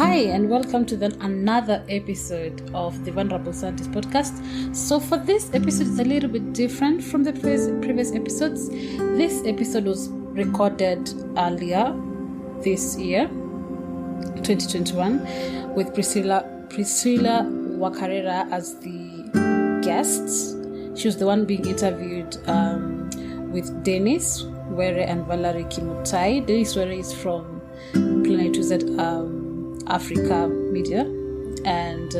Hi, and welcome to another episode of the Vulnerable Scientist podcast. So for this episode, it's a little bit different from the previous episodes. This episode was recorded earlier this year, 2021, with Priscilla Wakarera as the guest. She was the one being interviewed with Dennis Were and Valerie Kimutai. Dennis Were is from Planet Z Africa Media, and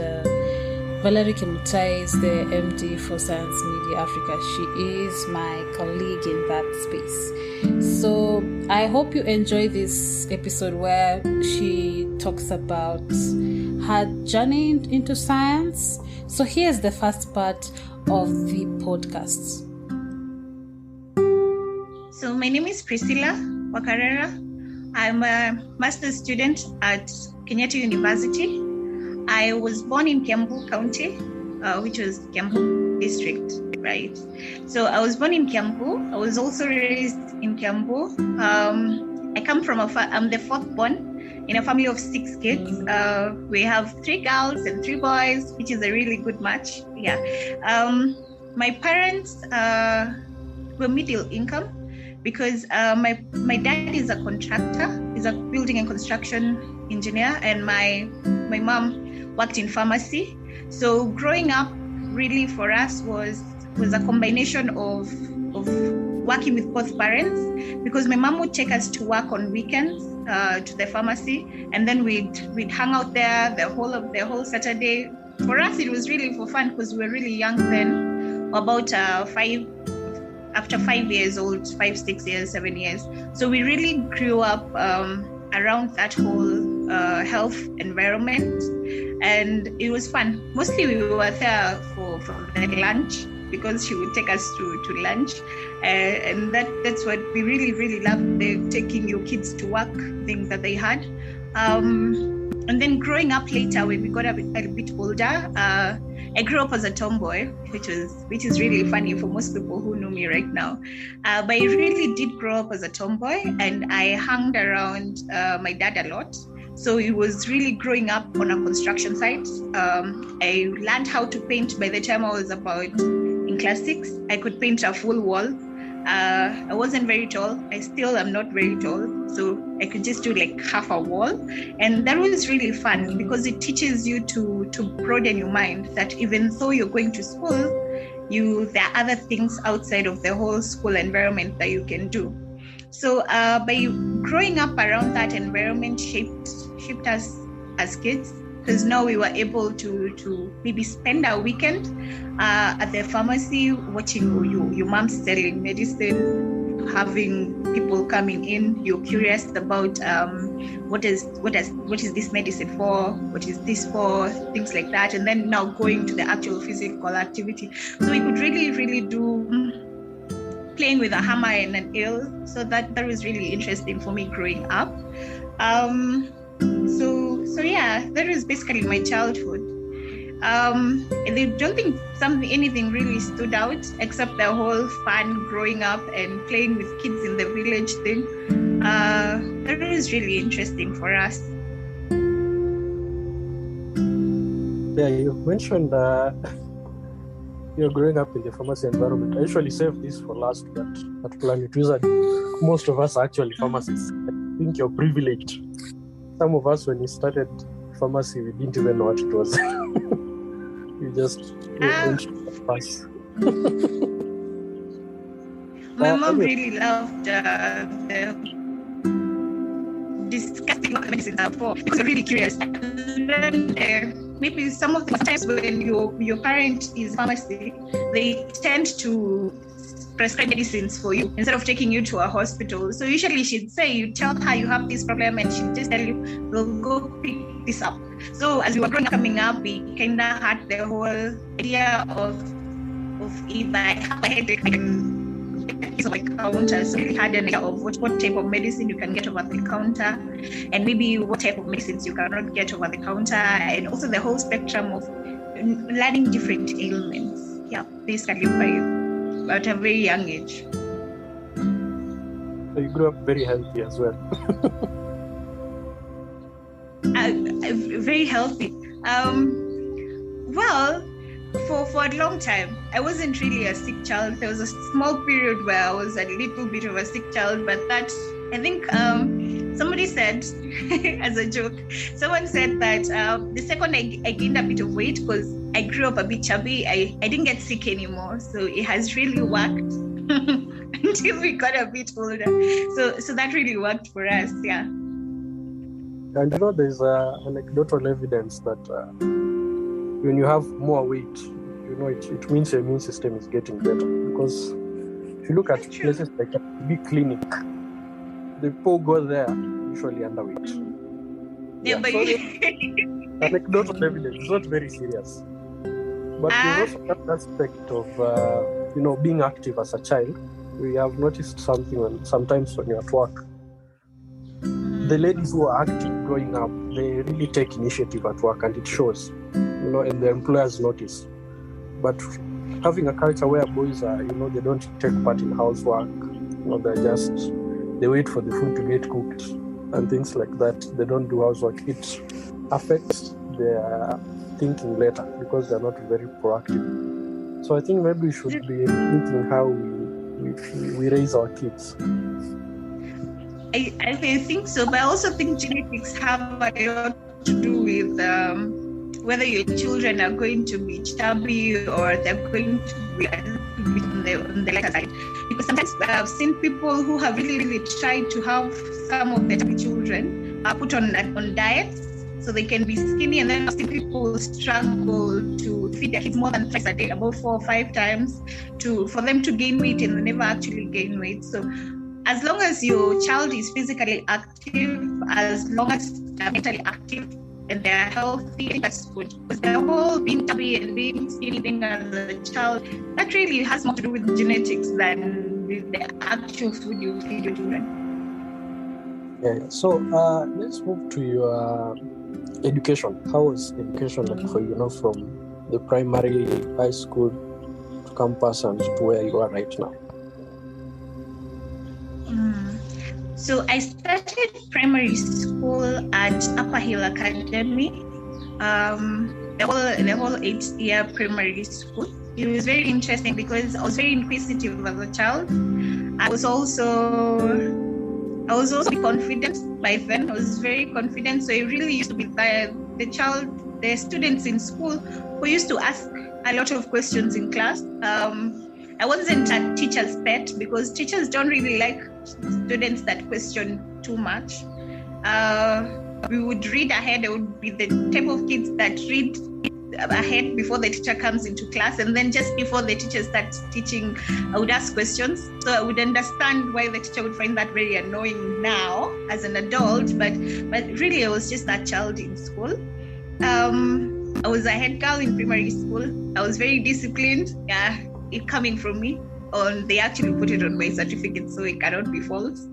Valerie Kimutai is the MD for Science Media Africa. She is my colleague in that space. So I hope you enjoy this episode where she talks about her journey into science. So here's the first part of the podcast. So my name is Priscilla Wakarera. I'm a master's student at Kenyan University. I was born in Kiambu County, which was Kiambu district, right? So I was born in Kiambu. I was also raised in Kiambu. I'm the fourth born in a family of 6 kids. We have 3 girls and 3 boys, which is a really good match. Yeah. My parents were middle income because my dad is a contractor. He's a building and construction engineer, and my mom worked in pharmacy. So growing up really for us was a combination of working with both parents, because my mom would take us to work on weekends to the pharmacy, and then we'd hang out there the whole Saturday. For us it was really for fun because we were really young then, about 5 years old, 5, 6 years, 7 years. So we really grew up around that whole health environment, and it was fun. Mostly we were there for the lunch, because she would take us to lunch, and that's what we really loved, the taking your kids to work thing that they had. And then growing up later, when we got a bit older, I grew up as a tomboy, which is really funny for most people who know me right now. But I really did grow up as a tomboy, and I hung around my dad a lot. So it was really growing up on a construction site. I learned how to paint by the time I was about in class 6. I could paint a full wall. I wasn't very tall. I still am not very tall. So I could just do like half a wall. And that was really fun because it teaches you to broaden your mind, that even though you're going to school, there are other things outside of the whole school environment that you can do. So by growing up around that environment shaped us as kids, because now we were able to maybe spend our weekend at the pharmacy watching your mom selling medicine, having people coming in. You're curious about what is this medicine for, what is this for, things like that, and then now going to the actual physical activity. So we could really do playing with a hammer and an nail. So that was really interesting for me growing up. So yeah, that was basically my childhood. I don't think anything really stood out except the whole fun growing up and playing with kids in the village thing. That was really interesting for us. Yeah, you mentioned you're growing up in the pharmacy environment. I usually save this for last, but Planet Wizard, most of us are actually pharmacists. I think you're privileged. Some of us, when we started pharmacy, we didn't even know what it was. We just went to pass. My mom really loved discussing what the medicines are for, because I'm really curious. And then maybe some of the times when your parent is pharmacy, they tend to prescribe medicines for you instead of taking you to a hospital. So usually she'd say, you tell her you have this problem, and she'd just tell you, we'll go pick this up. So as we were growing up, coming up, we kind of had the whole idea of if I have a headache, I can get this over the counter. So we had an idea of what type of medicine you can get over the counter, and maybe what type of medicines you cannot get over the counter, and also the whole spectrum of learning different ailments. Yeah, basically at a very young age. So you grew up very healthy as well. very healthy. Well, for a long time, I wasn't really a sick child. There was a small period where I was a little bit of a sick child, but that, I think somebody said, as a joke, someone said that the second I gained a bit of weight, because I grew up a bit chubby, I didn't get sick anymore. So it has really worked until we got a bit older. So that really worked for us, yeah. And there's anecdotal evidence that when you have more weight, it means your immune system is getting better. Because if you look at places like a big clinic, the people go there usually underweight. Yeah, but so anecdotal evidence is not very serious. But there's also that aspect of being active as a child. We have noticed something sometimes when you're at work. The ladies who are active growing up, they really take initiative at work, and it shows, and the employers notice. But having a culture where boys are, they don't take part in housework, they wait for the food to get cooked and things like that. They don't do housework. It affects their thinking later because they're not very proactive. So I think maybe we should be thinking how we raise our kids. I think so, but I also think genetics have a lot to do with whether your children are going to be chubby or they're going to be on the lighter side. Because sometimes I've seen people who have really, really tried to have some of their chubby children put on diets so they can be skinny, and then I've seen people struggle to feed their kids more than twice a day, about 4 or 5 times, for them to gain weight, and they never actually gain weight. So as long as your child is physically active, as long as they're mentally active and they're healthy, that's good. Because the whole being chubby and being skinny thing as a child, that really has more to do with genetics than with the actual food you feed your children. Yeah. So let's move to your education. How was education like for you, from the primary, high school, to campus, and to where you are right now? So I started primary school at Upper Hill Academy, the whole 8-year primary school. It was very interesting because I was very inquisitive as a child. I was also confident by then. I was very confident, so I really used to be the students in school who used to ask a lot of questions in class. I wasn't a teacher's pet because teachers don't really like students that question too much. We would read ahead. I would be the type of kids that read ahead before the teacher comes into class, and then just before the teacher starts teaching, I would ask questions. So I would understand why the teacher would find that very annoying now as an adult, but really I was just that child in school. I was a head girl in primary school. I was very disciplined. Yeah, it coming from me. They actually put it on my certificate, so it cannot be false.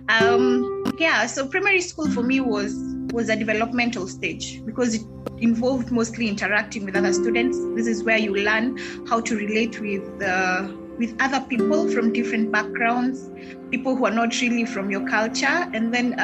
So primary school for me was a developmental stage because it involved mostly interacting with other students. This is where you learn how to relate with other people from different backgrounds, people who are not really from your culture. And then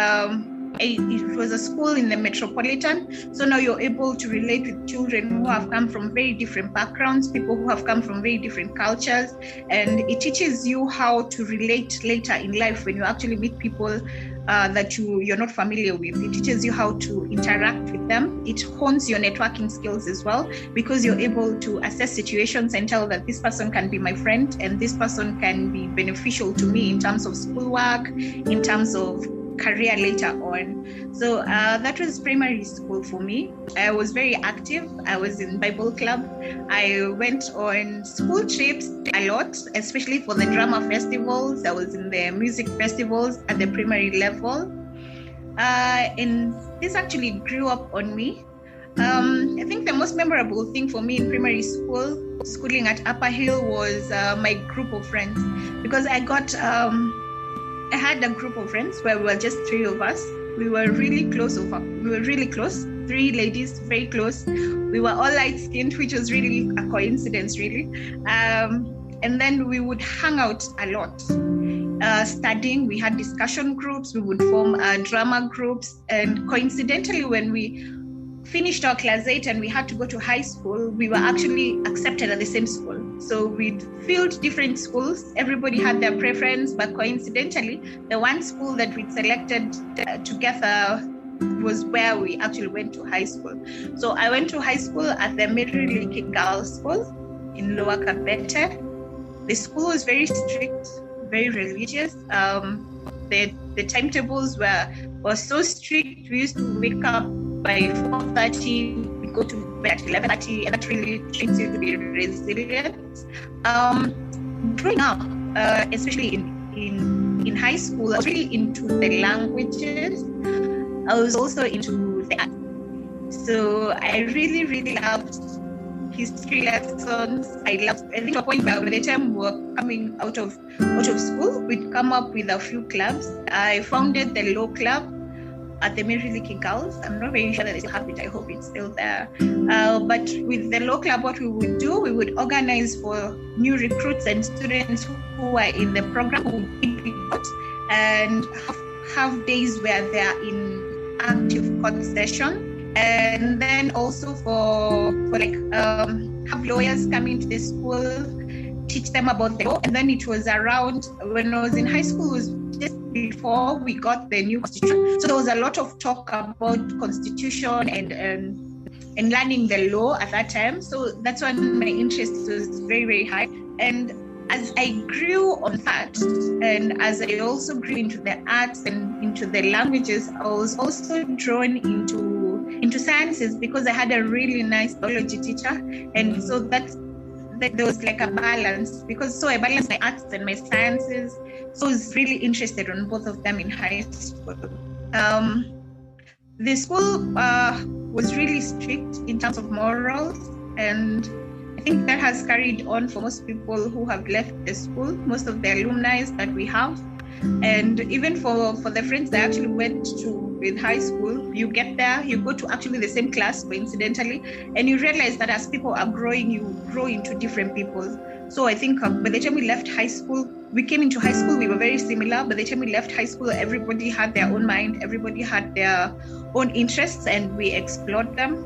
it was a school in the metropolitan, so now you're able to relate with children who have come from very different backgrounds, people who have come from very different cultures, and it teaches you how to relate later in life when you actually meet people that you're not familiar with. It teaches you how to interact with them. It hones your networking skills as well, because you're able to assess situations and tell that this person can be my friend and this person can be beneficial to me in terms of schoolwork, in terms of career later on. So that was primary school for me. I was very active. I was in Bible club. I went on school trips a lot, especially for the drama festivals. I was in the music festivals at the primary level. And this actually grew up on me. I think the most memorable thing for me in primary school, schooling at Upper Hill, was my group of friends, because I had a group of friends where we were just 3 of us. We were really close. 3 ladies, very close. We were all light-skinned, which was really a coincidence, really. And then we would hang out a lot. Studying, we had discussion groups. We would form drama groups. And coincidentally, when we finished our class 8 and we had to go to high school, we were actually accepted at the same school. So we'd filled different schools. Everybody had their preference, but coincidentally, the one school that we'd selected together was where we actually went to high school. So I went to high school at the Meriliki Girls School in Lower Kabete. The school was very strict, very religious. The timetables were so strict. We used to wake up by 4:30, we go to bed at 11:30, and that really trains you to be resilient. Growing up, especially in high school, I was really into the languages. I was also into the art. So I really, really loved history lessons. I think to a point where by the time we were coming out of school, we'd come up with a few clubs. I founded the Law Club at the Meriliki Girls. I'm not very sure that they still have it. I hope it's still there. But with the Law Club, what we would do, we would organize for new recruits and students who were in the program, who would be out and have days where they are in active court session, and then also for have lawyers come into the school, teach them about the law. And then it was around when I was in high school, it was just before we got the new constitution. So there was a lot of talk about constitution and learning the law at that time. So that's when my interest was very, very high. And as I grew on that, and as I also grew into the arts and into the languages, I was also drawn into sciences because I had a really nice biology teacher. And so that there was like a balance, because so I balanced my arts and my sciences. So I was really interested on both of them in high school. The school was really strict in terms of morals, and I think that has carried on for most people who have left the school, most of the alumni that we have. And even for the friends that actually went to with high school, you get there, you go to actually the same class coincidentally, and you realize that as people are growing, you grow into different people. So I think by the time we left high school, we came into high school, we were very similar. By the time we left high school, everybody had their own mind, everybody had their own interests, and we explored them.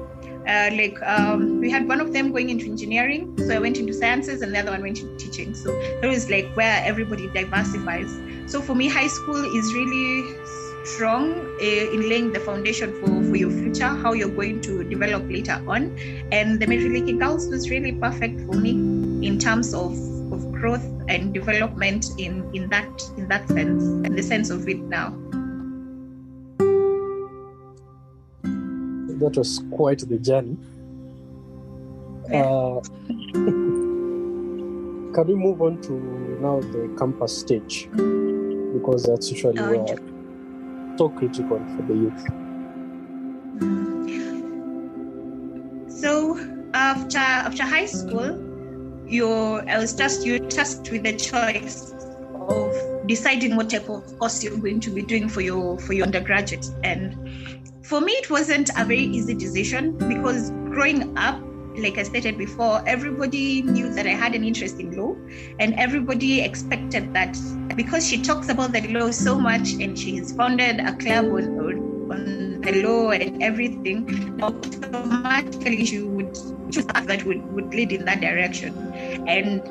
We had one of them going into engineering, so I went into sciences, and the other one went into teaching. So that was like where everybody diversifies. So for me, high school is really strong in laying the foundation for your future, how you're going to develop later on. And the Meriliki Girls was really perfect for me in terms of growth and development in that sense, and the sense of it now. That was quite the journey. Yeah. Can we move on to now the campus stage? Because that's usually so critical for the youth. So after high school, you're tasked with the choice of deciding what type of course you're going to be doing for your undergraduate. And for me, it wasn't a very easy decision, because growing up, like I stated before, everybody knew that I had an interest in law, and everybody expected that because she talks about the law so much and she has founded a club on the law and everything, automatically she would choose a path that would lead in that direction. And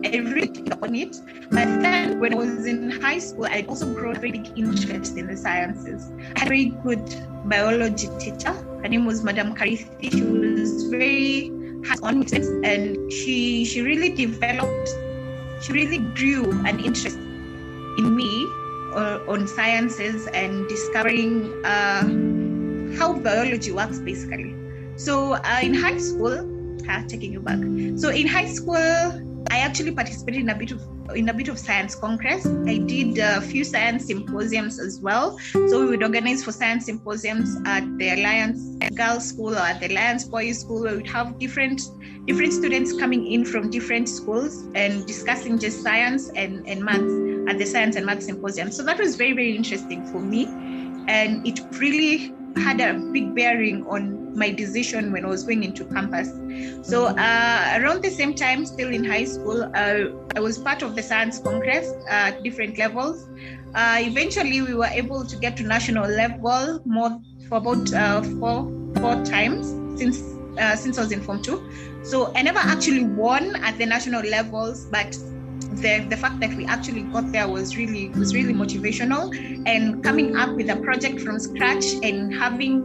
I really took on it. But then when I was in high school, I also grew a very big interest in the sciences. I had a very good biology teacher. Her name was Madam Karithi. She was very hands-on with it, and she really grew an interest in me on sciences and discovering how biology works, basically. So in high school, taking you back. So in high school, I actually participated in a bit of science congress. I did a few science symposiums as well. So we would organize for science symposiums at the Alliance Girls School or at the Alliance Boys School, where we'd have different students coming in from different schools and discussing just science and maths at the science and maths symposium. So that was very, very interesting for me, and it really had a big bearing on my decision when I was going into campus. So around the same time, still in high school, I was part of the Science Congress at different levels. Eventually, we were able to get to national level for about four times since I was in Form 2. So I never actually won at the national levels, but the fact that we actually got there was really motivational. And coming up with a project from scratch and having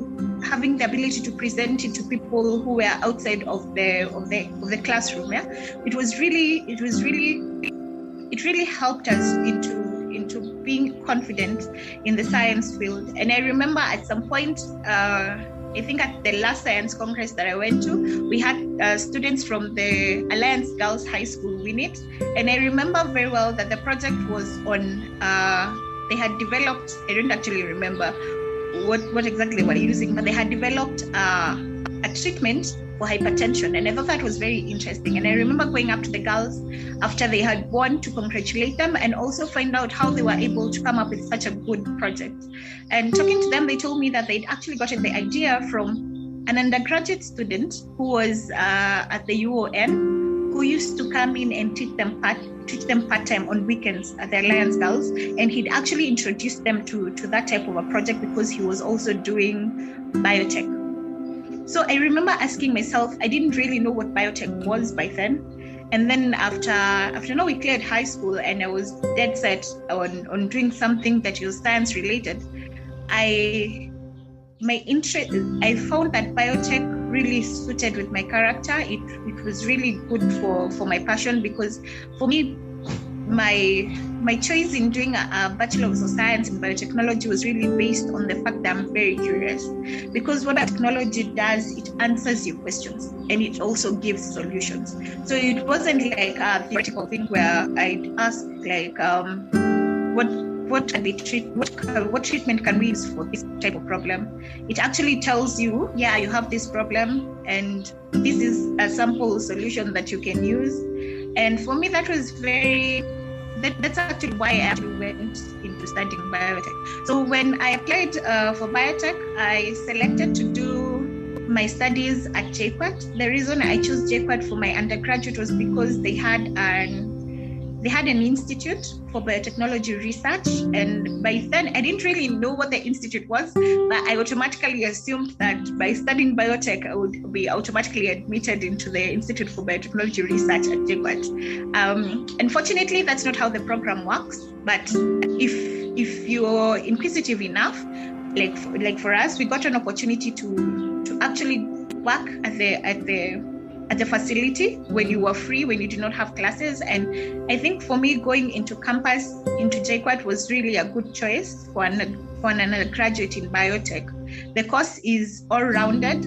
the ability to present it to people who were outside of the classroom, it really helped us into being confident in the science field. And I remember at some point, I think at the last science congress that I went to, we had students from the Alliance Girls High School win it. And I remember very well that the project was on, they had developed, I don't actually remember what exactly they were using, but they had developed a treatment for hypertension. And I thought that was very interesting. And I remember going up to the girls after they had won to congratulate them and also find out how they were able to come up with such a good project. And talking to them, they told me that they'd actually gotten the idea from an undergraduate student who was at the UON, who used to come in and teach them part-time on weekends at the Alliance Girls. And he'd actually introduced them to that type of a project because he was also doing biotech. So I remember asking myself, I didn't really know what biotech was by then. And then after we cleared high school and I was dead set on doing something that was science related, I found that biotech really suited with my character. It was really good for my passion, because for me, my choice in doing a Bachelor of Science in Biotechnology was really based on the fact that I'm very curious. Because what biotechnology does, it answers your questions and it also gives solutions. So it wasn't like a theoretical thing where I'd ask like, what treatment can we use for this type of problem? It actually tells you, yeah, you have this problem and this is a sample solution that you can use. And for me, that was that's actually why I actually went into studying biotech. So when I applied for biotech, I selected to do my studies at JKUAT. The reason I chose JKUAT for my undergraduate was because they had an institute for biotechnology research, and by then I didn't really know what the institute was, but I automatically assumed that by studying biotech I would be automatically admitted into the Institute for Biotechnology Research at JKUAT. Unfortunately, that's not how the program works, but if you're inquisitive enough, like for us, we got an opportunity to actually work at the facility when you were free, when you did not have classes. And I think for me, going into campus, into JKUAT was really a good choice for an undergraduate in biotech. The course is all-rounded.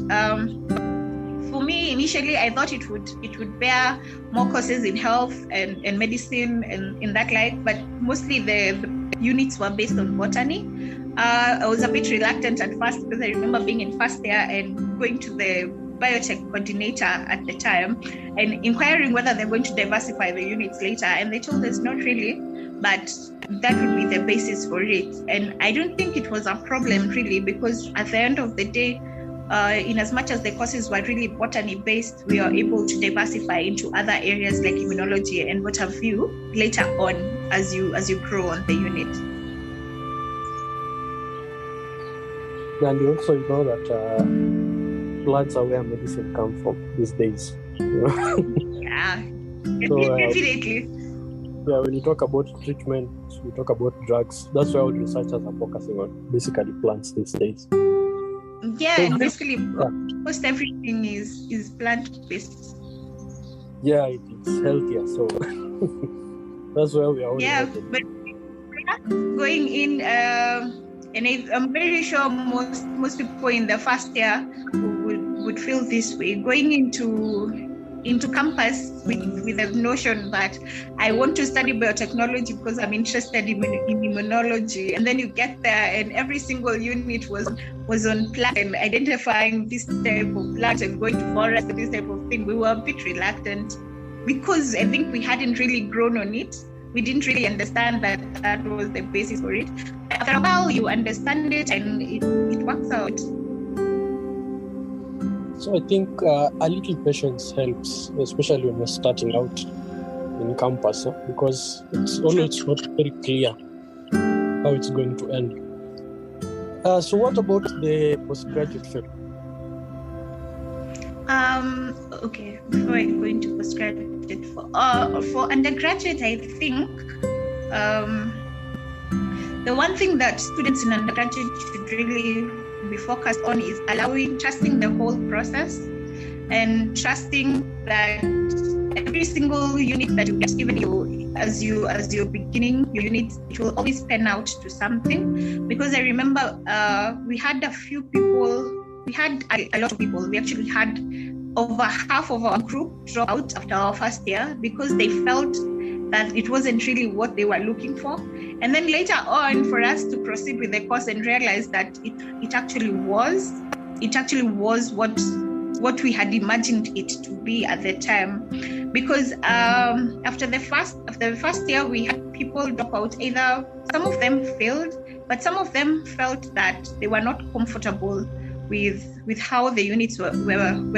For me, initially, I thought it would bear more courses in health and medicine and in that like, but mostly the units were based on botany. I was a bit reluctant at first because I remember being in first year and going to the biotech coordinator at the time and inquiring whether they're going to diversify the units later, and they told us not really, but that would be the basis for it. And I don't think it was a problem really, because at the end of the day, in as much as the courses were really botany based, we are able to diversify into other areas like immunology and what have you later on as you grow on the unit. And you also know that plants are where medicine comes from these days. Yeah, so, definitely. Yeah, when you talk about treatment, you talk about drugs. That's why all researchers are focusing on basically plants these days. Yeah, so and basically most everything is plant-based. Yeah, it is healthier, so that's where we are all related. But going in, and I'm very sure most people in the first year would feel this way, going into campus with the notion that I want to study biotechnology because I'm interested in immunology, and then you get there and every single unit was on plant and identifying this type of plant and going to forest and this type of thing. We were a bit reluctant because I think we hadn't really grown on it. We didn't really understand that was the basis for it. After a while, you understand it and it works out. So I think a little patience helps, especially when you're starting out in campus, because it's always not very clear how it's going to end. So what about the postgraduate field? Okay, before I go into postgraduate, for undergraduate, I think the one thing that students in undergraduate should really be focused on is trusting the whole process and trusting that every single unit that you get given you as you're beginning your unit, it will always pan out to something. Because I remember we had a few people, we had a lot of people. We actually had over half of our group drop out after our first year because they felt that it wasn't really what they were looking for. And then later on, for us to proceed with the course and realize that it actually was what we had imagined it to be at the time. Because after the first year, we had people drop out. Either some of them failed, but some of them felt that they were not comfortable with how the units were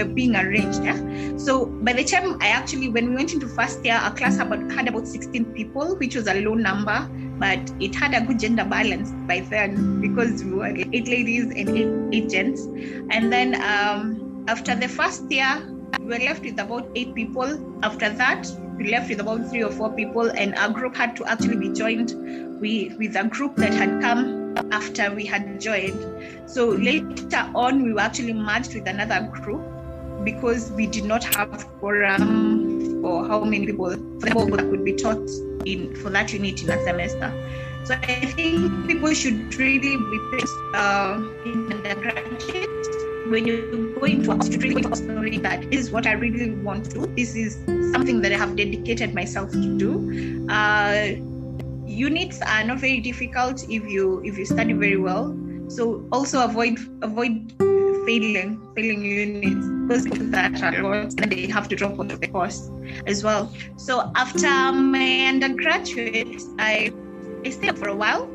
being arranged. Yeah? So by the time when we went into first year, our class had about 16 people, which was a low number, but it had a good gender balance by then because we were 8 ladies and 8 gents. And then after the first year, we were left with about 8 people. After that, we left with about 3 or 4 people, and our group had to actually be joined with a group that had come after we had joined. So later on, we were actually merged with another group because we did not have quorum for how many people that could be taught for that unit in a semester. So I think people should really be placed in undergraduate. When you go into a course, you should really know that this is what I really want to do. This is something that I have dedicated myself to do. Units are not very difficult if you study very well. So also avoid failing units because that a lot, and they have to drop out of the course as well. So after my undergraduate, I stayed for a while.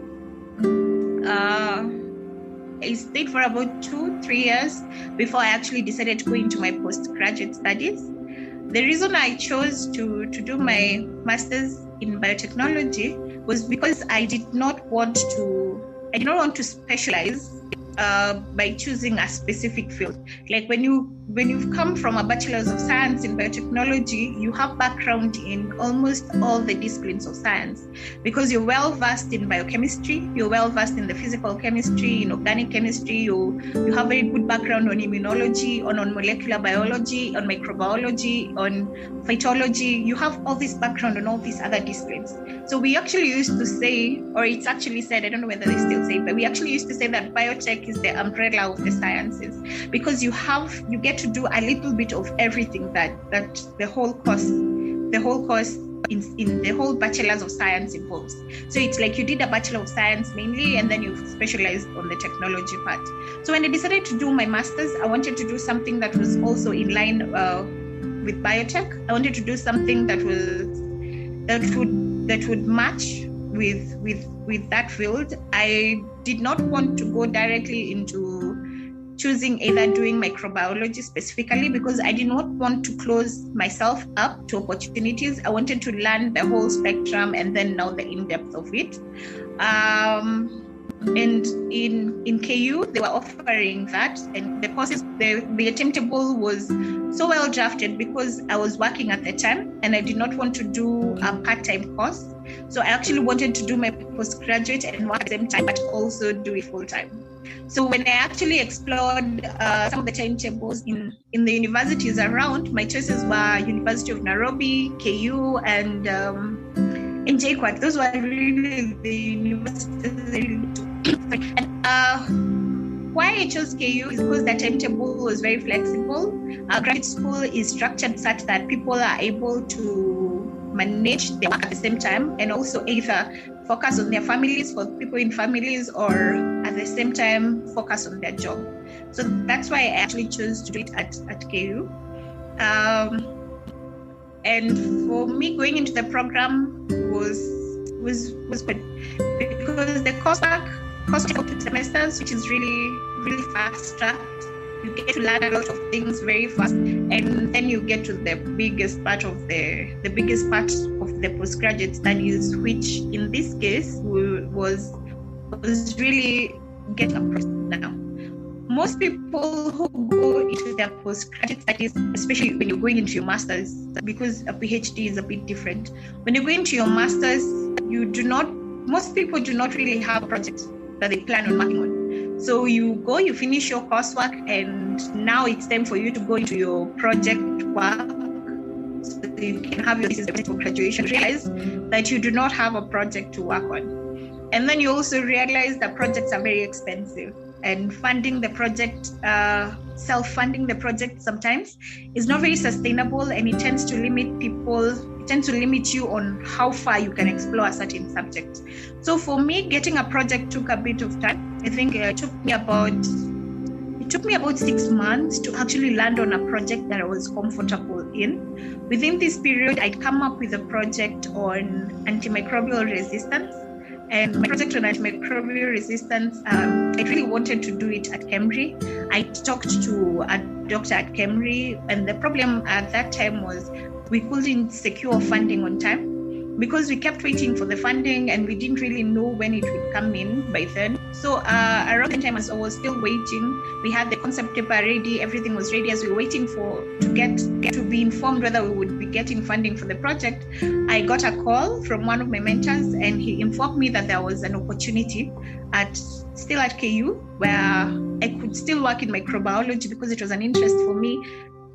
I stayed for about 2-3 years before I actually decided to go into my postgraduate studies. The reason I chose to do my master's in biotechnology was because I did not want to specialize by choosing a specific field. Like when you've come from a bachelor's of science in biotechnology, you have background in almost all the disciplines of science because you're well versed in biochemistry, you're well versed in the physical chemistry, in organic chemistry, you have very good background on immunology, on molecular biology, on microbiology, on phytology. You have all this background on all these other disciplines. So we actually used to say, or it's actually said, I don't know whether they still say, but we actually used to say that biotech is the umbrella of the sciences because you get to do a little bit of everything that the whole course in the whole bachelor's of science involves. So it's like you did a bachelor of science mainly, and then you specialized on the technology part. So when I decided to do my master's, I wanted to do something that was also in line with biotech. I wanted to do something that would match with that field. I did not want to go directly into choosing either doing microbiology specifically because I did not want to close myself up to opportunities. I wanted to learn the whole spectrum and then know the in-depth of it. And in KU, they were offering that, and the courses, the timetable was so well drafted because I was working at the time and I did not want to do a part-time course. So I actually wanted to do my postgraduate and work at the same time, but also do it full-time. So when I actually explored some of the timetables in the universities around, my choices were University of Nairobi, KU, and JKUAT. Those were really the universities. And why I chose KU is because the timetable was very flexible. Graduate school is structured such that people are able to manage their work at the same time and also either focus on their families for people in families or at the same time focus on their job. So that's why I actually chose to do it at KU. And for me, going into the program was good because the course took 2 semesters, which is really fast tracked. You get to learn a lot of things very fast, and then you get to the biggest part of the postgraduate studies, which in this case was really getting a project now. Most people who go into their postgraduate studies, especially when you're going into your master's, because a PhD is a bit different. When you go into your master's, most people do not really have a project that they plan on working on. So you go, you finish your coursework, and now it's time for you to go into your project work. So you can have your thesis for graduation. Realize that you do not have a project to work on. And then you also realize that projects are very expensive. And funding the project, self-funding the project sometimes is not very sustainable, and it tends to limit people. It tends to limit you on how far you can explore a certain subject. So for me, getting a project took a bit of time. I think it took me about 6 months to actually land on a project that I was comfortable in. Within this period, I'd come up with a project on antimicrobial resistance. And my project on antimicrobial resistance, I really wanted to do it at Kemri. I talked to a doctor at Kemri, and the problem at that time was we couldn't secure funding on time because we kept waiting for the funding and we didn't really know when it would come in by then. So around the time as I was still waiting, we had the concept paper ready, everything was ready as we were waiting to get to be informed whether we would be getting funding for the project. I got a call from one of my mentors, and he informed me that there was an opportunity still at KU where I could still work in microbiology because it was an interest for me,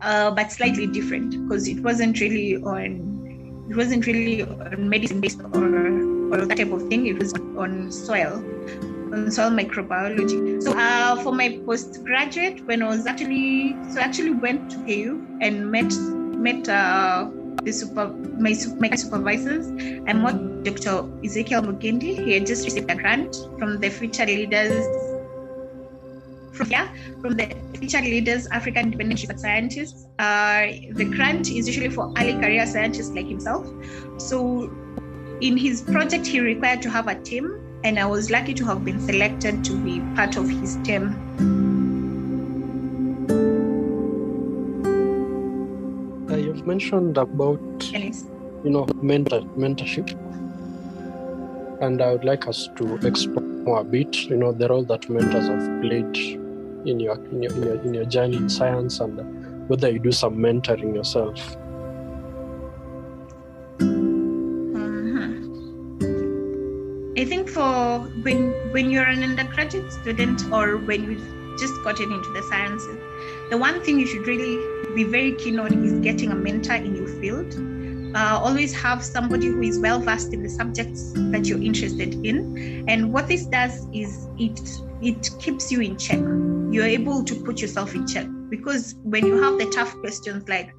but slightly different because it wasn't really on medicine based or that type of thing. It was on soil microbiology. So for my postgraduate, when I was actually went to KU and met my supervisors. I met Dr. Ezekiel Mugendi. He had just received a grant from the Future Leaders African Independent Research Scientists. The grant is usually for early career scientists like himself. So in his project, he required to have a team, and I was lucky to have been selected to be part of his team. You've mentioned about mentorship, and I would like us to explore more a bit, the role that mentors have played in your journey in science, and whether you do some mentoring yourself. I think for when you're an undergraduate student or when you've just gotten into the sciences, the one thing you should really be very keen on is getting a mentor in your field. Always have somebody who is well versed in the subjects that you're interested in. And what this does is it keeps you in check. You're able to put yourself in check, because when you have the tough questions like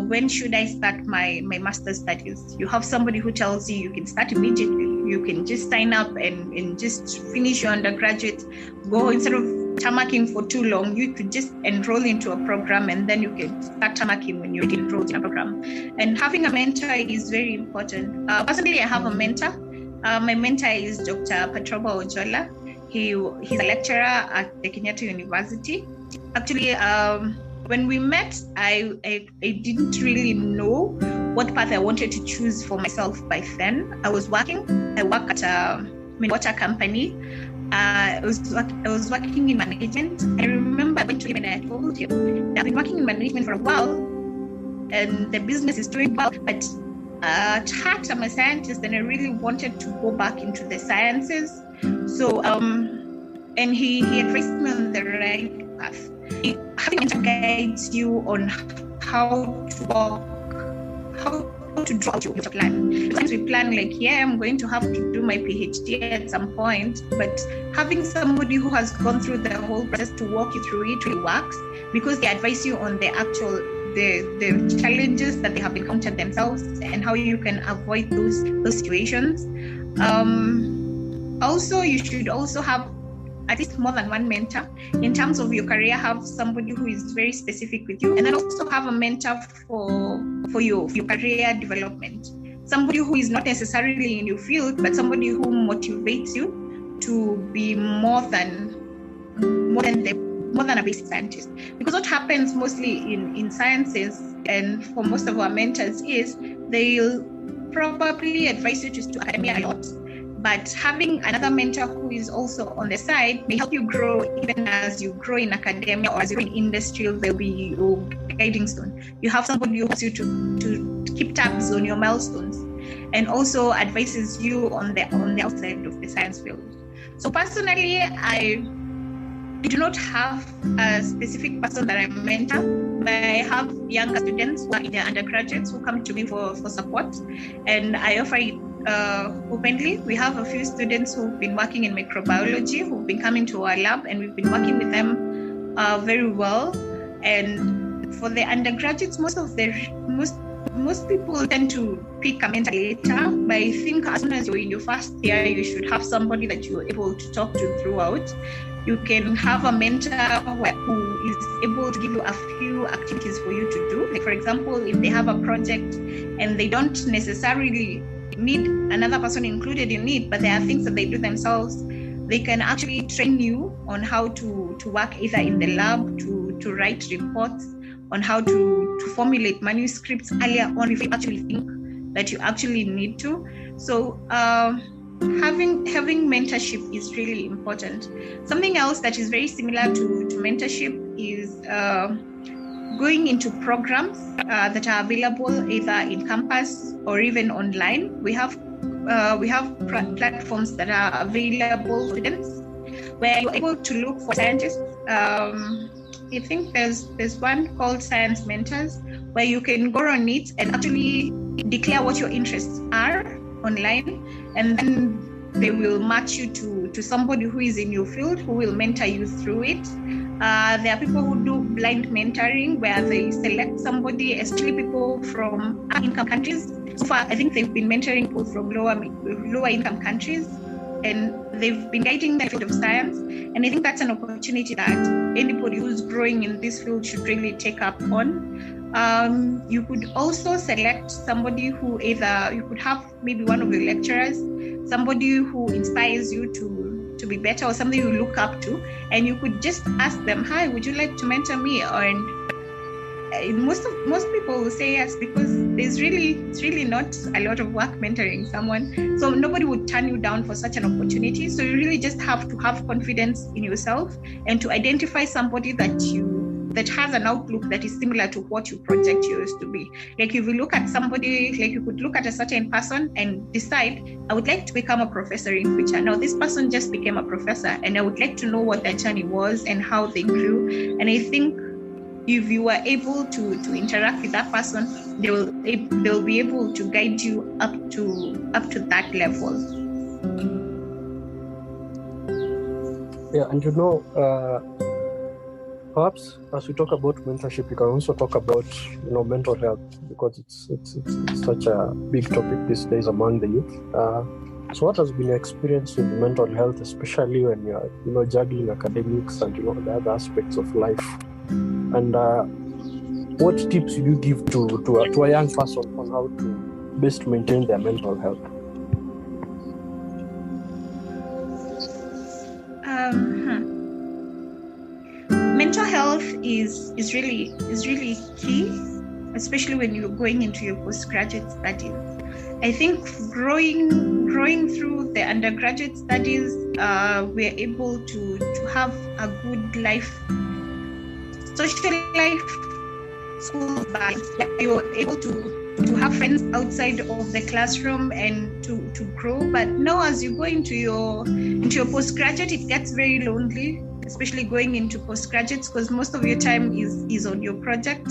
when should I start my master's studies, you have somebody who tells you can start immediately. You can just sign up and just finish your undergraduate, go instead of tamarking for too long, you could just enroll into a program and then you can start tamarking when you're enrolled in a program. And having a mentor is very important. Personally, I have a mentor. My mentor is Dr. Patroba Ojola. He's a lecturer at the Kenyan University. Actually, when we met, I didn't really know what path I wanted to choose for myself by then. I work at a water company. I was working in management. I remember going to him and I told him I've been working in management for a while and the business is doing well, but at heart I'm a scientist and I really wanted to go back into the sciences. So and he advised me on the right path. Having a mentor guides you on how to draw out your plan. Sometimes we plan like, I'm going to have to do my PhD at some point, but having somebody who has gone through the whole process to walk you through it really works, because they advise you on the challenges that they have encountered themselves and how you can avoid those situations. Also, you should also have at least more than one mentor. In terms of your career, have somebody who is very specific with you, and then also have a mentor for your career development. Somebody who is not necessarily in your field, but somebody who motivates you to be more than a basic scientist. Because what happens mostly in sciences and for most of our mentors is they'll probably advise you to do academia a lot. But having another mentor who is also on the side may help you grow, even as you grow in academia or as you grow in industry. They'll be your guiding stone. You have somebody who helps you to keep tabs on your milestones, and also advises you on the outside of the science field. So personally, I do not have a specific person that I mentor, but I have younger students who are in their undergraduates who come to me for support, and I offer it openly. We have a few students who've been working in microbiology who've been coming to our lab, and we've been working with them very well. And for the undergraduates, most people tend to pick a mentor later, but I think as soon as you're in your first year, you should have somebody that you're able to talk to throughout. You can have a mentor who is able to give you a few activities for you to do. Like, for example, if they have a project and they don't necessarily need another person included in it, but there are things that they do themselves, they can actually train you on how to work either in the lab, to write reports, on how to formulate manuscripts earlier on if you actually think that you actually need to. So having mentorship is really important. Something else that is very similar to mentorship is going into programs that are available either in campus or even online. We have platforms that are available for students where you're able to look for scientists. I think there's one called Science Mentors, where you can go on it and actually declare what your interests are online, and then they will match you to somebody who is in your field who will mentor you through it. There are people who do blind mentoring, where they select somebody, especially people from income countries. So far, I think they've been mentoring people from lower income countries, and they've been guiding the field of science. And I think that's an opportunity that anybody who's growing in this field should really take up on. You could also select somebody who you could have maybe one of your lecturers, somebody who inspires you to be better, or somebody you look up to, and you could just ask them, "Hi, would you like to mentor me?" And most people will say yes, because it's really not a lot of work mentoring someone. So nobody would turn you down for such an opportunity. So you really just have to have confidence in yourself and to identify somebody that has an outlook that is similar to what your project used to be. Like, if you look at somebody, like you could look at a certain person and decide, I would like to become a professor in future. Now, this person just became a professor, and I would like to know what their journey was and how they grew. And I think if you are able to interact with that person, they'll be able to guide you up to that level. Yeah, and perhaps as we talk about mentorship, we can also talk about mental health, because it's such a big topic these days among the youth. So what has been your experience with mental health, especially when you're juggling academics and the other aspects of life? And what tips do you give to a young person on how to best maintain their mental health? Mental health is really key, especially when you're going into your postgraduate studies. I think growing through the undergraduate studies, we're able to have a good life, social life, school life. You're able to have friends outside of the classroom and to grow. But now, as you go into your postgraduate, it gets very lonely, especially going into postgraduates, because most of your time is on your project.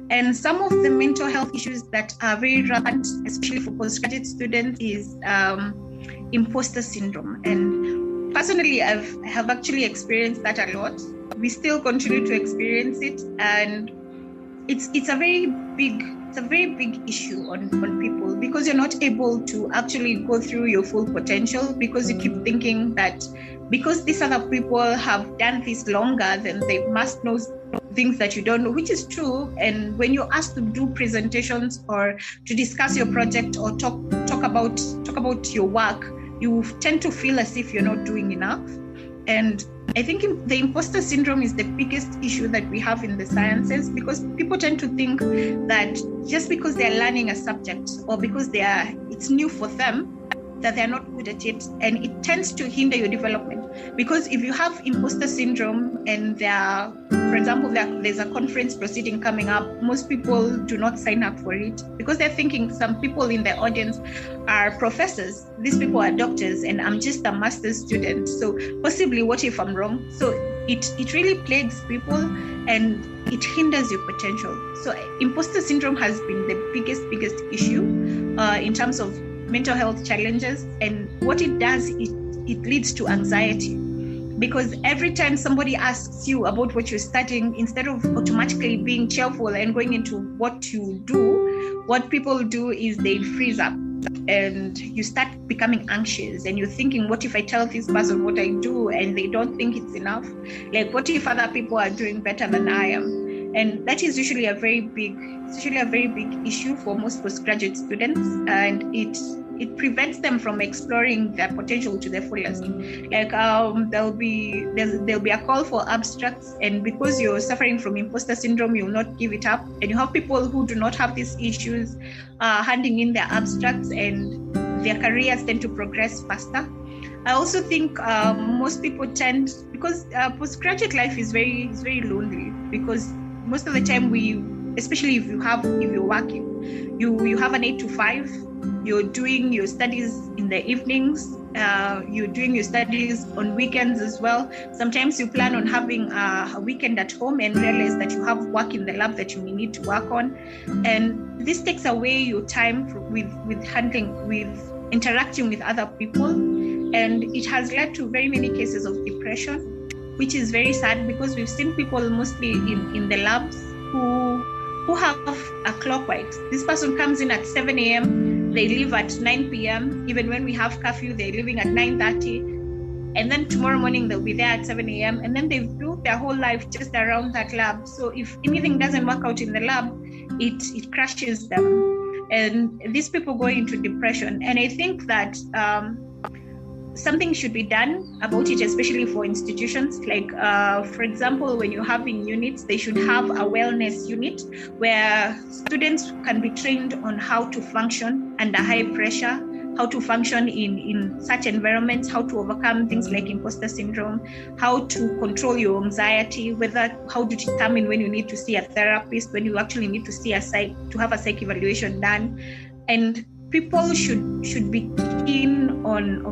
And some of the mental health issues that are very rampant, especially for postgraduate students, is imposter syndrome. And personally, I have actually experienced that a lot. We still continue to experience it, and it's a very big issue on people, because you're not able to actually go through your full potential, because you keep thinking that because these other people have done this longer, then they must know things that you don't know, which is true. And when you're asked to do presentations or to discuss your project or talk about your work, you tend to feel as if you're not doing enough. And I think the imposter syndrome is the biggest issue that we have in the sciences, because people tend to think that just because they're learning a subject or because it's new for them, that they're not good at it, and it tends to hinder your development. Because if you have imposter syndrome and for example, there's a conference proceeding coming up, most people do not sign up for it because they're thinking some people in the audience are professors, these people are doctors, and I'm just a master's student. So possibly, what if I'm wrong? So it really plagues people and it hinders your potential. So imposter syndrome has been the biggest issue in terms of mental health challenges. And what it does, it leads to anxiety. Because every time somebody asks you about what you're studying, instead of automatically being cheerful and going into what you do, what people do is they freeze up and you start becoming anxious, and you're thinking, what if I tell this person what I do and they don't think it's enough? Like, what if other people are doing better than I am? And that is usually a very big issue for most postgraduate students, and it prevents them from exploring their potential to the fullest. Like there'll be a call for abstracts, and because you're suffering from imposter syndrome, you'll not give it up. And you have people who do not have these issues handing in their abstracts, and their careers tend to progress faster. I also think most people tend, because postgraduate life is very lonely, because most of the time especially if you're working, you have an 8 to 5. You're doing your studies in the evenings. You're doing your studies on weekends as well. Sometimes you plan on having a weekend at home and realize that you have work in the lab that you may need to work on. And this takes away your time with interacting with other people. And it has led to very many cases of depression, which is very sad, because we've seen people mostly in the labs who have a clockwise. This person comes in at 7 a.m., they leave at 9 p.m. Even when we have curfew, they're leaving at 9:30. And then tomorrow morning, they'll be there at 7 a.m. And then they've built their whole life just around that lab. So if anything doesn't work out in the lab, it crushes them. And these people go into depression. And I think that something should be done about it, especially for institutions. Like, for example, when you're having units, they should have a wellness unit where students can be trained on how to function under high pressure, how to function in such environments, how to overcome things like imposter syndrome, how to control your anxiety, how to determine when you need to see a therapist, when you actually need to see to have a psych evaluation done. And people should be keen on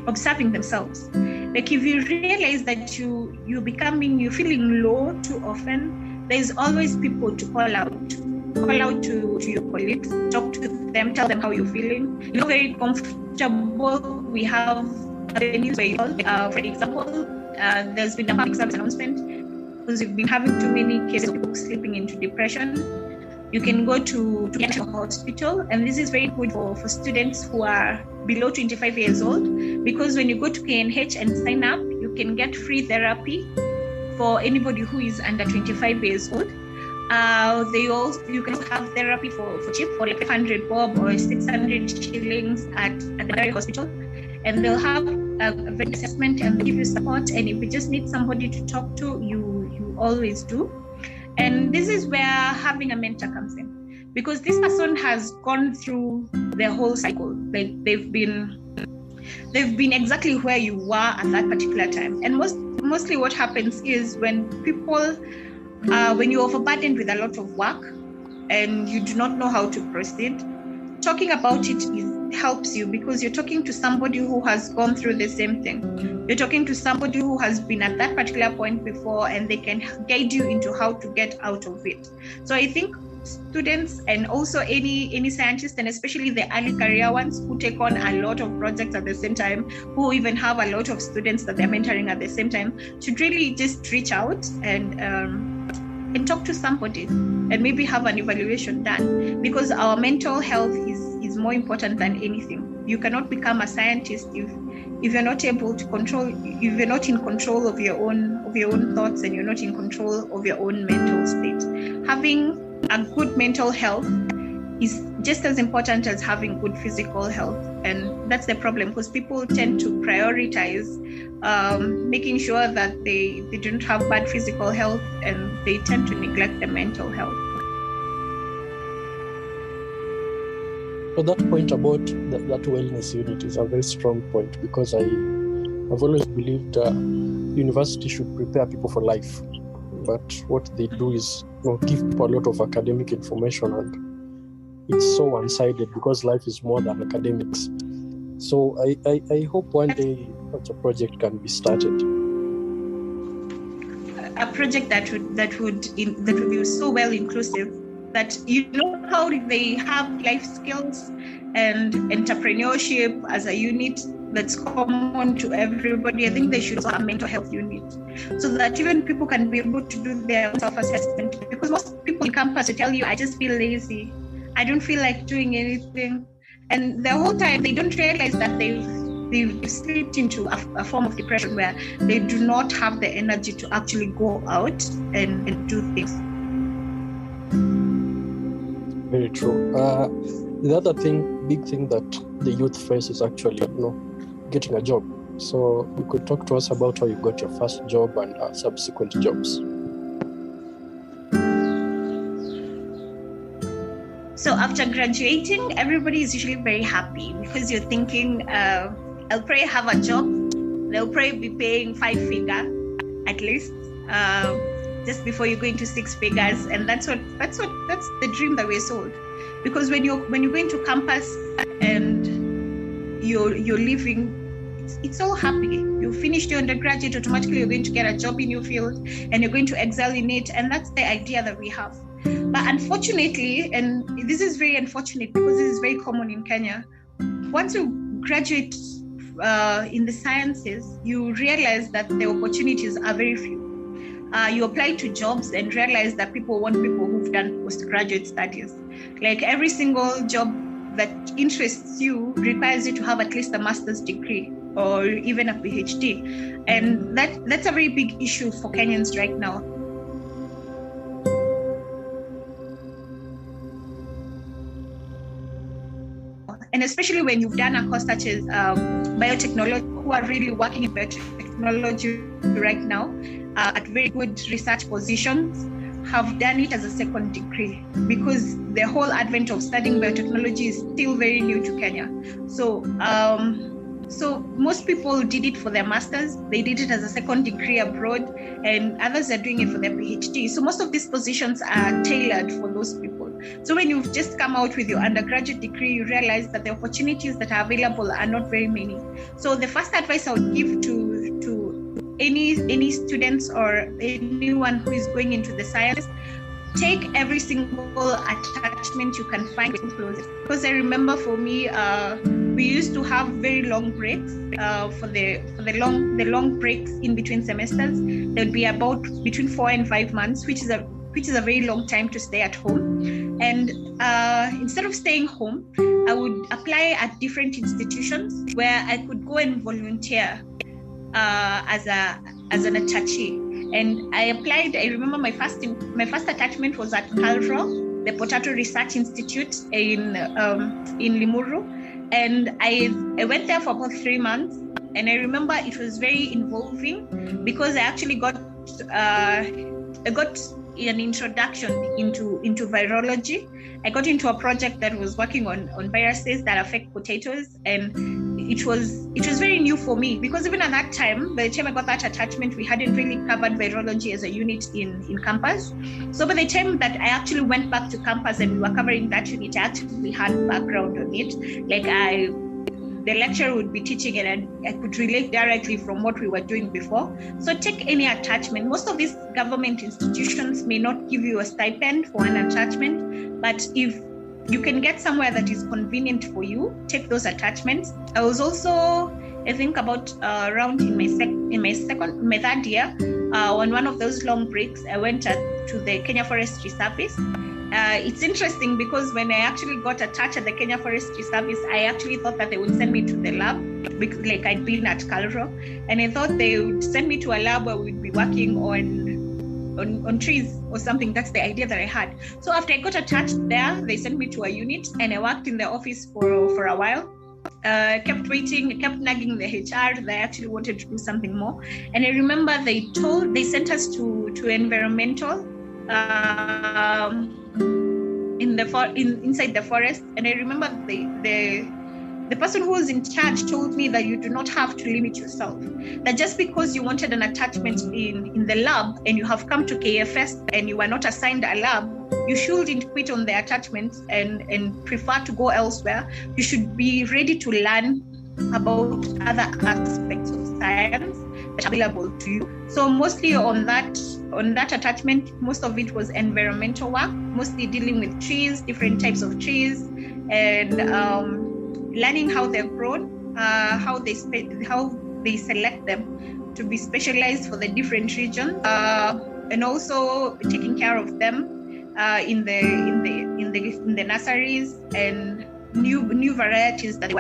observing themselves. Like, if you realize that you're feeling low too often, there's always people to call out to your colleagues, talk to them, tell them how you're feeling. You're not very comfortable. We have venues where you call. For example, there's been a public service announcement, because we've been having too many cases of people slipping into depression. You can go to Kenyan hospital, and this is very good for students who are below 25 years old, because when you go to KNH and sign up, you can get free therapy for anybody who is under 25 years old. You can have therapy for cheap, for like 500 bob or 600 shillings at the very hospital, and they'll have a very assessment and give you support. And if you just need somebody to talk to, you always do. And this is where having a mentor comes in, because this person has gone through the whole cycle. Like, they've been exactly where you were at that particular time. And mostly what happens is when you're overburdened with a lot of work and you do not know how to proceed, talking about it helps you, because you're talking to somebody who has gone through the same thing. You're talking to somebody who has been at that particular point before, and they can guide you into how to get out of it. So I think students, and also any scientists, and especially the early career ones who take on a lot of projects at the same time, who even have a lot of students that they're mentoring at the same time, should really just reach out and talk to somebody and maybe have an evaluation done, because our mental health is more important than anything. You cannot become a scientist if you're not able to control, if you're not in control of your own thoughts, and you're not in control of your own mental state. Having a good mental health is just as important as having good physical health. And that's the problem, because people tend to prioritize making sure that they don't have bad physical health, and they tend to neglect the mental health. But that point about that wellness unit is a very strong point, because I've always believed university should prepare people for life. But what they do is give people a lot of academic information, and it's so one-sided because life is more than academics. So I hope one day such a project can be started. A project that would be so well inclusive, that how they have life skills and entrepreneurship as a unit that's common to everybody. I think they should have a mental health unit, so that even people can be able to do their self-assessment. Because most people in campus will tell you, I just feel lazy, I don't feel like doing anything, and the whole time they don't realize that they've slipped into a form of depression where they do not have the energy to actually go out and do things. Very true. The other big thing that the youth face is actually, getting a job. So you could talk to us about how you got your first job and subsequent jobs. So after graduating, everybody is usually very happy, because you're thinking, I'll probably have a job. They'll probably be paying 5-figure at least, just before you go into 6 figures, and that's the dream that we're sold. Because when you're going to campus and you're leaving, it's all happy. You finished your undergraduate, automatically you're going to get a job in your field and you're going to excel in it, and that's the idea that we have. But unfortunately, and this is very unfortunate because this is very common in Kenya, once you graduate in the sciences, you realize that the opportunities are very few. You apply to jobs and realize that people want people who've done postgraduate studies. Like every single job that interests you requires you to have at least a master's degree or even a PhD. And that's a very big issue for Kenyans right now. And especially when you've done a course such as biotechnology, who are really working in biotechnology right now at very good research positions, have done it as a second degree, because the whole advent of studying biotechnology is still very new to Kenya. So most people did it for their masters, they did it as a second degree abroad, and others are doing it for their PhD. So most of these positions are tailored for those people. So when you've just come out with your undergraduate degree, you realize that the opportunities that are available are not very many. So the first advice I would give to any students or anyone who is going into the science, take every single attachment you can find with clothes. Because I remember for me, we used to have very long breaks. For the long breaks in between semesters, there would be about between 4 and 5 months, which is a very long time to stay at home. And instead of staying home, I would apply at different institutions where I could go and volunteer as an attachee. And I applied. I remember my first attachment was at Calro, the Potato Research Institute in Limuru, and I went there for about 3 months. And I remember it was very involving because I actually got an introduction into virology. I got into a project that was working on viruses that affect potatoes, and it was very new for me, because even at that time, by the time I got that attachment, we hadn't really covered virology as a unit in campus. So by the time that I actually went back to campus and we were covering that unit, I actually had background on it. Like the lecturer would be teaching it and I could relate directly from what we were doing before. So take any attachment. Most of these government institutions may not give you a stipend for an attachment, but if you can get somewhere that is convenient for you, take those attachments. I was also, I think about around in my third year, on one of those long breaks, I went to the Kenya Forestry Service. It's interesting because when I actually got attached at the Kenya Forestry Service, I actually thought that they would send me to the lab, because like I'd been at Calro, and I thought they would send me to a lab where we'd be working on trees or something. That's the idea that I had. So after I got attached there, they sent me to a unit and I worked in the office for a while. Kept waiting, kept nagging the HR that I actually wanted to do something more. And I remember they inside the forest. And I remember the person who was in charge told me that you do not have to limit yourself. That just because you wanted an attachment in the lab and you have come to KFS and you were not assigned a lab, you shouldn't quit on the attachment and prefer to go elsewhere. You should be ready to learn about other aspects of science that are available to you. So mostly on that attachment, most of it was environmental work, mostly dealing with trees, different types of trees, and learning how they're grown, how they select them to be specialized for the different regions, and also taking care of them in the nurseries and new varieties that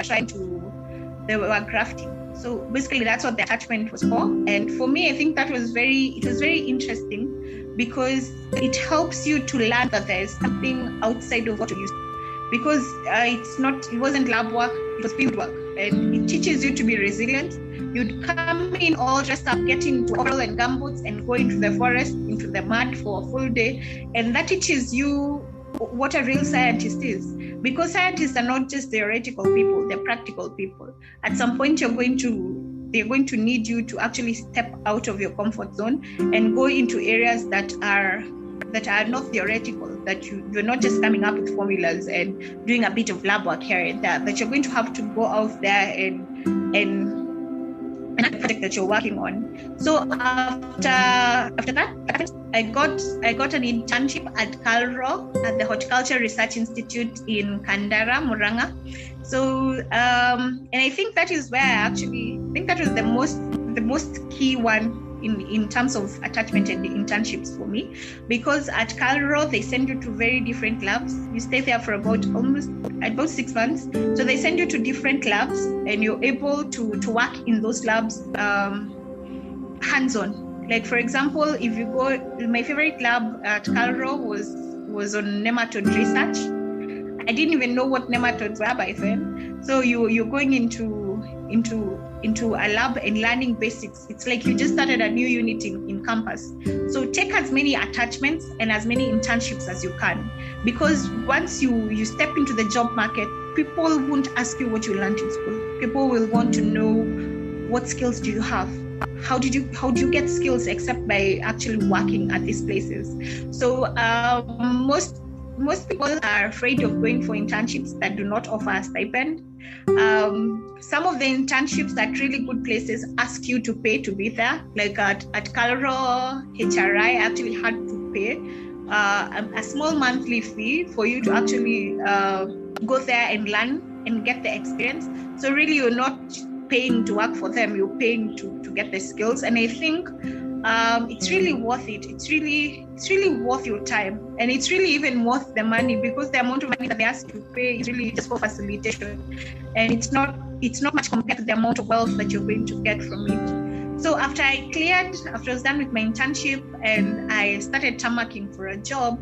they were grafting. So basically that's what the attachment was for. And for me, I think it was very interesting because it helps you to learn that there is something outside of what you're used to. Because it wasn't lab work, it was field work. And it teaches you to be resilient. You'd come in all dressed up, get into overall and gumboots and go into the forest, into the mud for a full day. And that teaches you what a real scientist is. Because scientists are not just theoretical people, they're practical people. At some point, they're going to need you to actually step out of your comfort zone and go into areas that are not theoretical, that you're not just coming up with formulas and doing a bit of lab work here and there, that you're going to have to go out there and the project that you're working on. So after that, I got an internship at Calro at the Horticulture Research Institute in Kandara, Muranga. So and I think that is where I think that was the most key one in terms of attachment and the internships for me, because at Calro they send you to very different labs. You stay there for about 6 months. So they send you to different labs and you're able to work in those labs hands-on. Like for example, if you go, my favorite lab at Calro was on nematode research. I didn't even know what nematodes were by then. So you're going into a lab and learning basics. It's like you just started a new unit in campus. So take as many attachments and as many internships as you can, because once you step into the job market, people won't ask you what you learned in school. People will want to know, what skills do you have? How do you get skills except by actually working at these places? So most people are afraid of going for internships that do not offer a stipend. Some of the internships at really good places ask you to pay to be there. Like at Calro, HRI actually had to pay a small monthly fee for you to actually go there and learn and get the experience. So really you're not paying to work for them, you're paying to get the skills. And I think it's really worth it. It's really worth your time, and it's really even worth the money, because the amount of money that they ask you to pay is really just for facilitation, and it's not much compared to the amount of wealth that you're going to get from it. So after I was done with my internship and I started tarmacking for a job,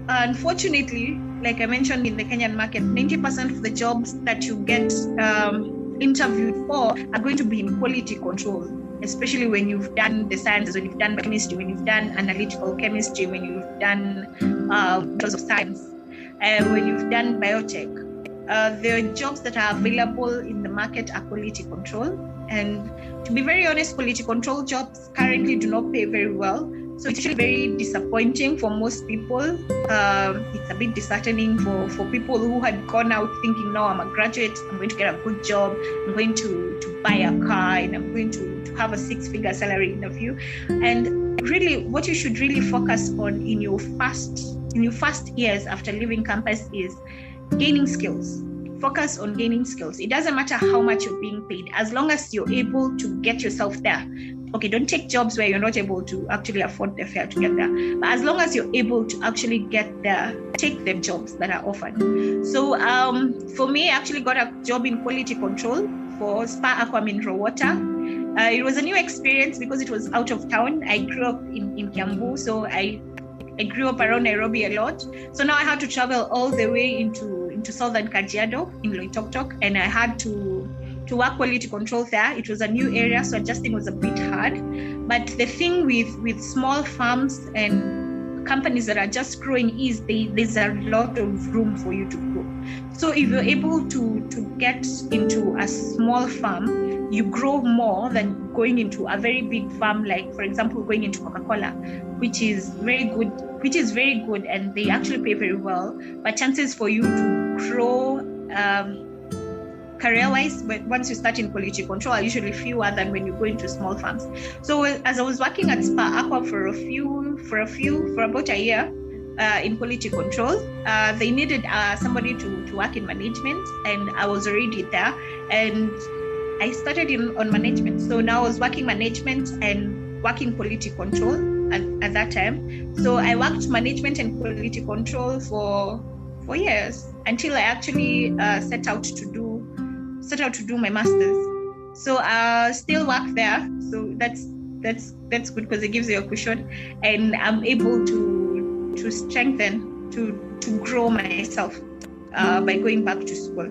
unfortunately, like I mentioned, in the Kenyan market, 90% of the jobs that you get interviewed for are going to be in quality control, especially when you've done the sciences, when you've done biochemistry, when you've done analytical chemistry, when you've done bachelors of science, when you've done biotech. The jobs that are available in the market are quality control. And to be very honest, quality control jobs currently do not pay very well. So it's actually very disappointing for most people. It's a bit disheartening for people who had gone out thinking, no, I'm a graduate, I'm going to get a good job, I'm going to buy a car, and I'm going to have a 6-figure salary interview. And really, what you should really focus on in your first years after leaving campus is gaining skills. Focus on gaining skills. It doesn't matter how much you're being paid, as long as you're able to get yourself there. Okay, don't take jobs where you're not able to actually afford the fare to get there. But as long as you're able to actually get there, take the jobs that are offered. So for me, I actually got a job in quality control for Spa Aquam in Rowota. It was a new experience because it was out of town. I grew up in Kiambu, so I grew up around Nairobi a lot. So now I had to travel all the way into southern Kajiado in Loitoktok, and I had to work quality control there. It was a new area, so adjusting was a bit hard. But the thing with small farms and companies that are just growing is there's a lot of room for you to grow. So if you're able to get into a small farm, you grow more than going into a very big farm, like for example going into Coca-Cola, which is very good and they actually pay very well, but chances for you to grow career-wise, but once you start in quality control, are usually fewer than when you go into small farms. So as I was working at Spa Aqua for about a year in quality control, they needed somebody to work in management, and I was already there, and I started on management. So now I was working management and working quality control at that time. So I worked management and quality control for years until I actually set out to do my master's. So I still work there. So that's good because it gives you a cushion, and I'm able to strengthen, to grow myself by going back to school.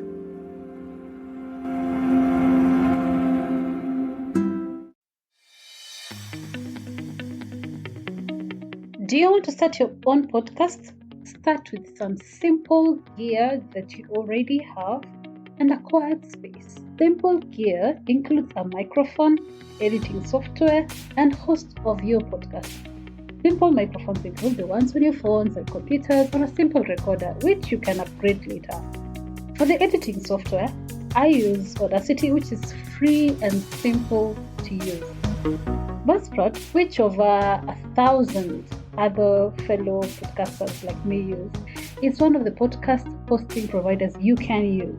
Do you want to start your own podcast? Start with some simple gear that you already have and a quiet space. Simple gear includes a microphone, editing software, and host of your podcast. Simple microphones include the ones on your phones and computers, or a simple recorder, which you can upgrade later. For the editing software, I use Audacity, which is free and simple to use. Buzzsprout, which over 1,000 other fellow podcasters like me use, is one of the podcast hosting providers you can use.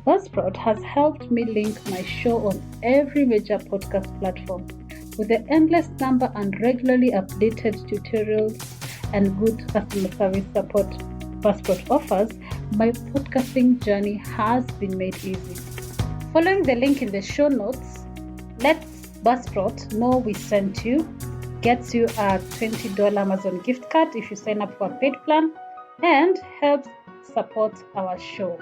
Buzzsprout has helped me link my show on every major podcast platform. With the endless number and regularly updated tutorials and good customer service support Buzzsprout offers, my podcasting journey has been made easy. Following the link in the show notes, let Buzzsprout know we sent you. Gets you a $20 Amazon gift card if you sign up for a paid plan, and helps support our show.